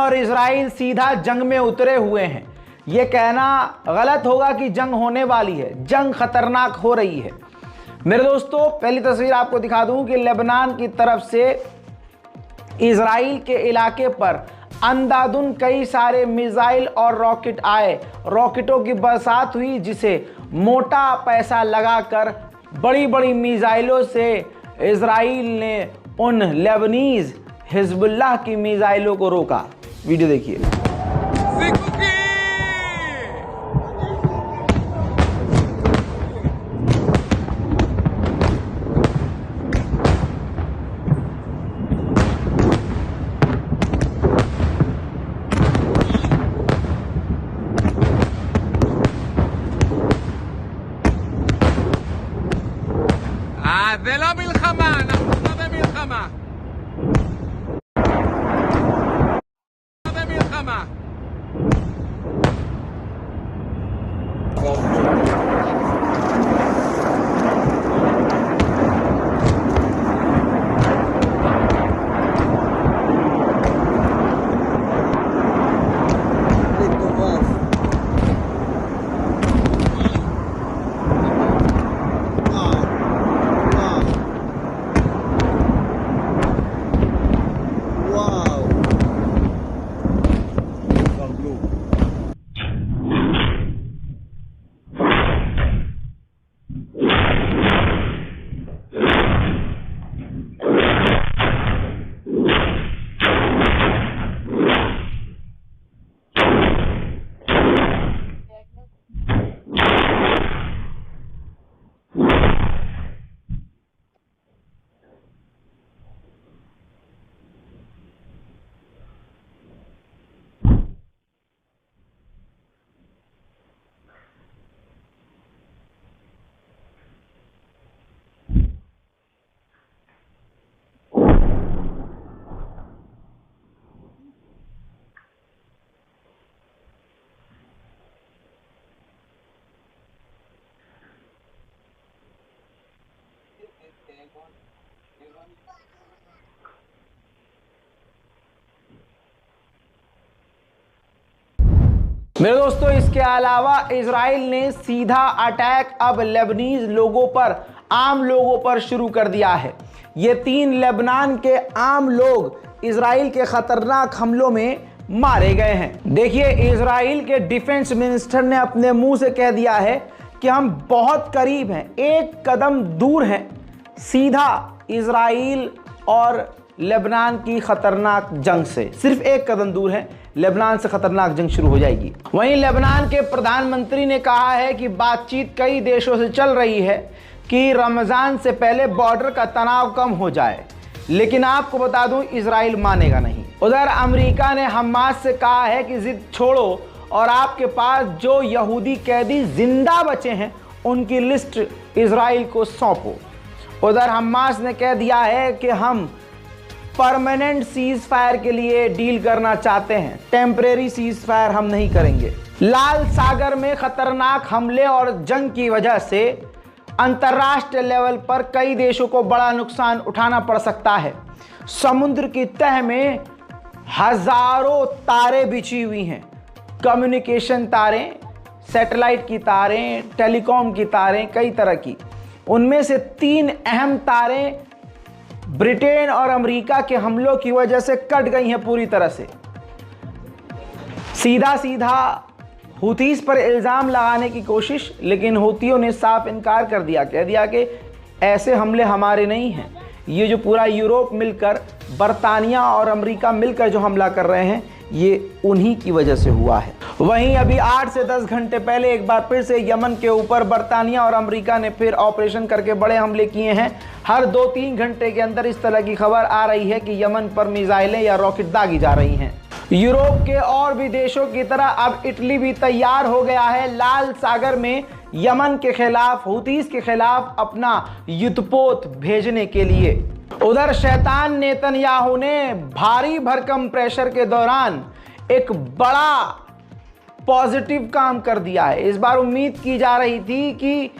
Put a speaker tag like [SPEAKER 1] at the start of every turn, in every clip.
[SPEAKER 1] और इजराइल सीधा जंग में उतरे हुए हैं। यह कहना गलत होगा कि जंग होने वाली है, जंग खतरनाक हो रही है। मेरे दोस्तों, पहली तस्वीर आपको दिखा दूं कि लेबनान की तरफ से इजराइल के इलाके पर अंधाधुंध कई सारे मिसाइल और रॉकेट आए, रॉकेटों की बरसात हुई, जिसे मोटा पैसा लगाकर बड़ी बड़ी मिसाइलों से इजराइल ने उन लेबनीज हिजबुल्लाह की मिसाइलों को रोका। वीडियो देखिए।
[SPEAKER 2] זה לא מלחמה, אנחנו לא במלחמה. לא במלחמה.
[SPEAKER 1] मेरे दोस्तों, इसके अलावा इजराइल ने सीधा अटैक अब लेबनीज लोगों पर, आम लोगों पर शुरू कर दिया है। ये 3 लेबनान के आम लोग इजराइल के खतरनाक हमलों में मारे गए हैं। देखिए, इजराइल के डिफेंस मिनिस्टर ने अपने मुंह से कह दिया है कि हम बहुत करीब हैं, 1 कदम दूर हैं, सीधा इजराइल और लेबनान की खतरनाक जंग से सिर्फ 1 कदम दूर है, लेबनान से खतरनाक जंग शुरू हो जाएगी। वहीं लेबनान के प्रधानमंत्री ने कहा है कि बातचीत कई देशों से चल रही है कि रमजान से पहले बॉर्डर का तनाव कम हो जाए, लेकिन आपको बता दूं, इजराइल मानेगा नहीं। उधर अमेरिका ने हमास से कहा है कि जिद छोड़ो और आपके पास जो यहूदी कैदी जिंदा बचे हैं उनकी लिस्ट इजराइल को सौंपो। उधर हमास ने कह दिया है कि हम परमानेंट सीज फायर के लिए डील करना चाहते हैं, टेम्परेरी सीज फायर हम नहीं करेंगे। लाल सागर में खतरनाक हमले और जंग की वजह से अंतर्राष्ट्रीय लेवल पर कई देशों को बड़ा नुकसान उठाना पड़ सकता है। समुद्र की तह में हजारों तारें बिछी हुई हैं, कम्युनिकेशन तारें, सैटेलाइट की तारें, टेलीकॉम की तारें, कई तरह की। उनमें से 3 अहम तारें ब्रिटेन और अमेरिका के हमलों की वजह से कट गई हैं पूरी तरह से। सीधा सीधा हुतीस पर इल्ज़ाम लगाने की कोशिश, लेकिन हुतियों ने साफ इनकार कर दिया, कह दिया कि ऐसे हमले हमारे नहीं हैं, ये जो पूरा यूरोप मिलकर, बरतानिया और अमेरिका मिलकर जो हमला कर रहे हैं, ये उन्हीं की वजह से हुआ है। वहीं अभी 8 से 10 घंटे पहले एक बार फिर से यमन के ऊपर बरतानिया और अमेरिका ने फिर ऑपरेशन करके बड़े हमले किए हैं। हर 2-3 घंटे के अंदर इस तरह की खबर आ रही है कि यमन पर मिसाइलें या रॉकेट दागी जा रही हैं। यूरोप के और भी देशों की तरह अब इटली भी तैयार हो गया है लाल सागर में यमन के खिलाफ, हुतीस के खिलाफ अपना युद्धपोत भेजने के लिए। उधर शैतान नेतन्याहू ने भारी भरकम प्रेशर के दौरान एक बड़ा पॉजिटिव काम कर दिया है। इस बार उम्मीद की जा रही थी कि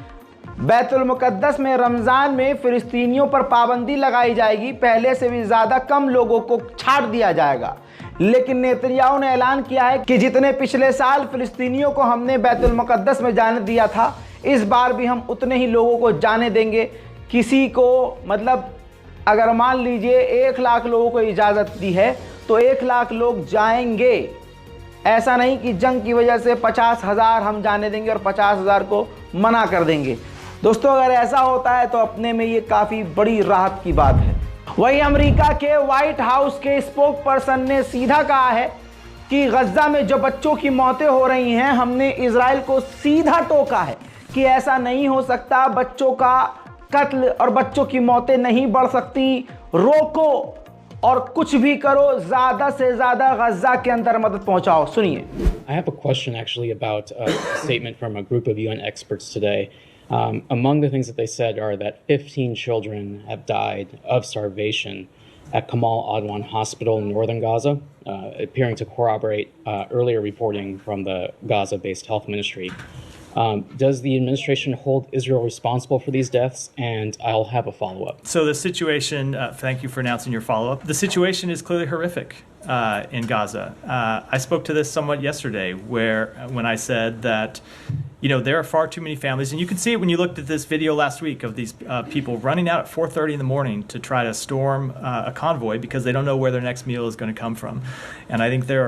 [SPEAKER 1] बैतुल मुकद्दस में रमज़ान में फिलिस्तीनियों पर पाबंदी लगाई जाएगी, पहले से भी ज़्यादा कम लोगों को छाड़ दिया जाएगा, लेकिन नेतन्याहू ने ऐलान किया है कि जितने पिछले साल फिलिस्तीनियों को हमने बैतुल मुकद्दस में जाने दिया था, इस बार भी हम उतने ही लोगों को जाने देंगे। किसी को मतलब अगर मान लीजिए 1 लाख लोगों को इजाज़त दी है तो 1 लाख लोग जाएंगे। ऐसा नहीं कि जंग की वजह से 50,000 हम जाने देंगे और 50,000 को मना कर देंगे। दोस्तों, अगर ऐसा होता है तो अपने में ये काफ़ी बड़ी राहत की बात है। वहीं अमेरिका के व्हाइट हाउस के स्पोक पर्सन ने सीधा कहा है कि गजा में जो बच्चों की मौतें हो रही हैं, हमने इजराइल को सीधा टोका है कि ऐसा नहीं हो सकता, बच्चों का कत्ल और बच्चों की मौतें नहीं बढ़ सकती। रोको और कुछ भी करो, ज़्यादा से ज़्यादा गजा के अंदर मदद पहुंचाओ। सुनिए।
[SPEAKER 3] I have a question actually about a statement from a group of UN experts today. Among the things that they said are that 15 children have died of starvation at Kamal Adwan Hospital in northern Gaza, appearing to corroborate earlier reporting from the Gaza-based health ministry. Does the administration hold Israel responsible for these deaths? And I'll have a follow-up.
[SPEAKER 4] So the situation, thank you for announcing your follow-up. The situation is clearly horrific in Gaza. I spoke to this somewhat yesterday when I said that, you know, there are far too many families, and you can see it when you looked at this video last week of these people running out at 4:30 in the morning to try to storm a convoy because they don't know where their next meal is going to come from. And I think there are